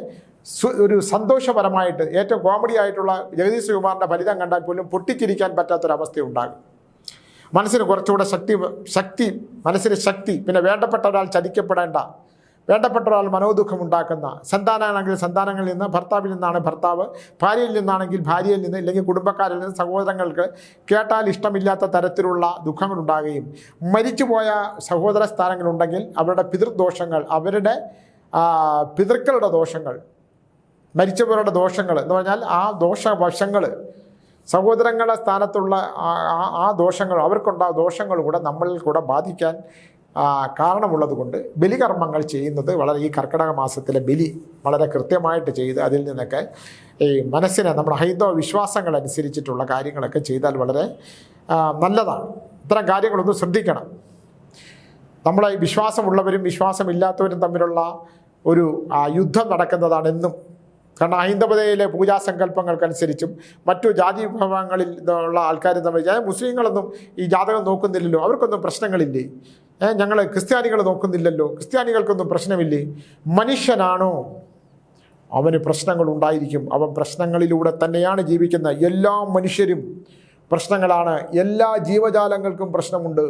ഒരു സന്തോഷപരമായിട്ട് ഏറ്റവും കോമഡി ആയിട്ടുള്ള ജഗദീഷ് ശ്രീകുമാറിൻ്റെ ഫലിതം കണ്ടാൽ പോലും പൊട്ടിച്ചിരിക്കാൻ പറ്റാത്തൊരവസ്ഥയുണ്ടാകും. മനസ്സിന് കുറച്ചുകൂടെ ശക്തി, മനസ്സിന് ശക്തി. പിന്നെ വേണ്ടപ്പെട്ട ഒരാൾ ചതിക്കപ്പെടേണ്ട, വേണ്ടപ്പെട്ട ഒരാൾ മനോദുഃഖമുണ്ടാക്കുന്ന, സന്താനമാണെങ്കിൽ സന്താനങ്ങളിൽ നിന്ന്, ഭർത്താവിൽ നിന്നാണ് ഭർത്താവ്, ഭാര്യയിൽ നിന്നാണെങ്കിൽ ഭാര്യയിൽ നിന്ന്, ഇല്ലെങ്കിൽ കുടുംബക്കാരിൽ നിന്ന്, സഹോദരങ്ങൾക്ക് കേട്ടാൽ ഇഷ്ടമില്ലാത്ത തരത്തിലുള്ള ദുഃഖങ്ങളുണ്ടാകുകയും, മരിച്ചുപോയ സഹോദര സ്ഥാനങ്ങളുണ്ടെങ്കിൽ അവരുടെ പിതൃദോഷങ്ങൾ, അവരുടെ പിതൃക്കളുടെ ദോഷങ്ങൾ, മരിച്ചവരുടെ ദോഷങ്ങൾ എന്ന് പറഞ്ഞാൽ ആ ദോഷവശങ്ങൾ, സഹോദരങ്ങളുടെ സ്ഥാനത്തുള്ള ആ ദോഷങ്ങൾ, അവർക്കുണ്ടാകുന്ന ദോഷങ്ങൾ കൂടെ നമ്മളിൽ കൂടെ ബാധിക്കാൻ കാരണമുള്ളത് കൊണ്ട് ബലികർമ്മങ്ങൾ ചെയ്യുന്നത് വളരെ, ഈ കർക്കിടക മാസത്തിലെ ബലി വളരെ കൃത്യമായിട്ട് ചെയ്ത് അതിൽ നിന്നൊക്കെ ഈ മനസ്സിനെ നമ്മുടെ ഹൈന്ദവ വിശ്വാസങ്ങൾ അനുസരിച്ചിട്ടുള്ള കാര്യങ്ങളൊക്കെ ചെയ്താൽ വളരെ നല്ലതാണ്. ഇത്തരം കാര്യങ്ങളൊന്നും ശ്രദ്ധിക്കണം. നമ്മളെ വിശ്വാസമുള്ളവരും വിശ്വാസമില്ലാത്തവരും തമ്മിലുള്ള ഒരു യുദ്ധം നടക്കുന്നതാണ് എന്നും. കാരണം ഹൈന്ദവതയിലെ പൂജാസങ്കല്പങ്ങൾക്കനുസരിച്ചും മറ്റു ജാതി വിഭാഗങ്ങളിൽ ഉള്ള ആൾക്കാരും തമ്മിൽ, മുസ്ലിങ്ങളൊന്നും ഈ ജാതകം നോക്കുന്നില്ലല്ലോ, അവർക്കൊന്നും പ്രശ്നങ്ങളില്ലേ, ഞങ്ങൾ ക്രിസ്ത്യാനികൾ നോക്കുന്നില്ലല്ലോ, ക്രിസ്ത്യാനികൾക്കൊന്നും പ്രശ്നമില്ലേ. മനുഷ്യനാണോ അവന് പ്രശ്നങ്ങളുണ്ടായിരിക്കും. അവൻ പ്രശ്നങ്ങളിലൂടെ തന്നെയാണ് ജീവിക്കുന്നത്. എല്ലാ മനുഷ്യരും പ്രശ്നങ്ങളാണ്. എല്ലാ ജീവജാലങ്ങൾക്കും പ്രശ്നമുണ്ട്,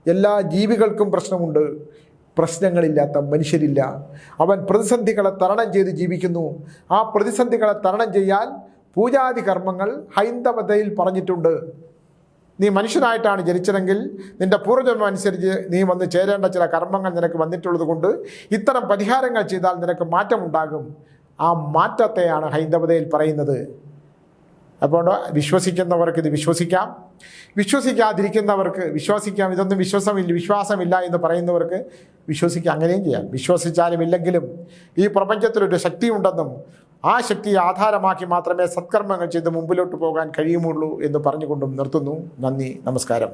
എല്ലാ ജീവികൾക്കും പ്രശ്നമുണ്ട്. പ്രശ്നങ്ങളില്ലാത്ത മനുഷ്യരില്ല. അവൻ പ്രതിസന്ധികളെ തരണം ചെയ്ത് ജീവിക്കുന്നു. ആ പ്രതിസന്ധികളെ തരണം ചെയ്യാൻ പൂജാതി കർമ്മങ്ങൾ ഹൈന്ദവതയിൽ പറഞ്ഞിട്ടുണ്ട്. നീ മനുഷ്യനായിട്ടാണ് ജനിച്ചതെങ്കിൽ നിൻ്റെ പൂർവ്വജന്മം അനുസരിച്ച് നീ വന്ന് ചേരേണ്ട ചില കർമ്മങ്ങൾ നിനക്ക് വന്നിട്ടുള്ളത് കൊണ്ട് ഇത്തരം പരിഹാരങ്ങൾ ചെയ്താൽ നിനക്ക് മാറ്റമുണ്ടാകും. ആ മാറ്റത്തെയാണ് ഹൈന്ദവതയിൽ പറയുന്നത്. അപ്പോൾ വിശ്വസിക്കുന്നവർക്ക് ഇത് വിശ്വസിക്കാം, വിശ്വസിക്കാതിരിക്കുന്നവർക്ക് വിശ്വസിക്കാം. ഇതൊന്നും വിശ്വാസമില്ല എന്ന് പറയുന്നവർക്ക് വിശ്വസിക്കാം, അങ്ങനെയും ചെയ്യാം. വിശ്വസിച്ചാലും ഇല്ലെങ്കിലും ഈ പ്രപഞ്ചത്തിലൊരു ശക്തിയുണ്ടെന്നും ആ ശക്തിയെ ആധാരമാക്കി മാത്രമേ സത്കർമ്മങ്ങൾ ചെയ്ത് മുമ്പിലോട്ട് പോകാൻ കഴിയുമുള്ളൂ എന്ന് പറഞ്ഞുകൊണ്ടും നിർത്തുന്നു. നന്ദി, നമസ്കാരം.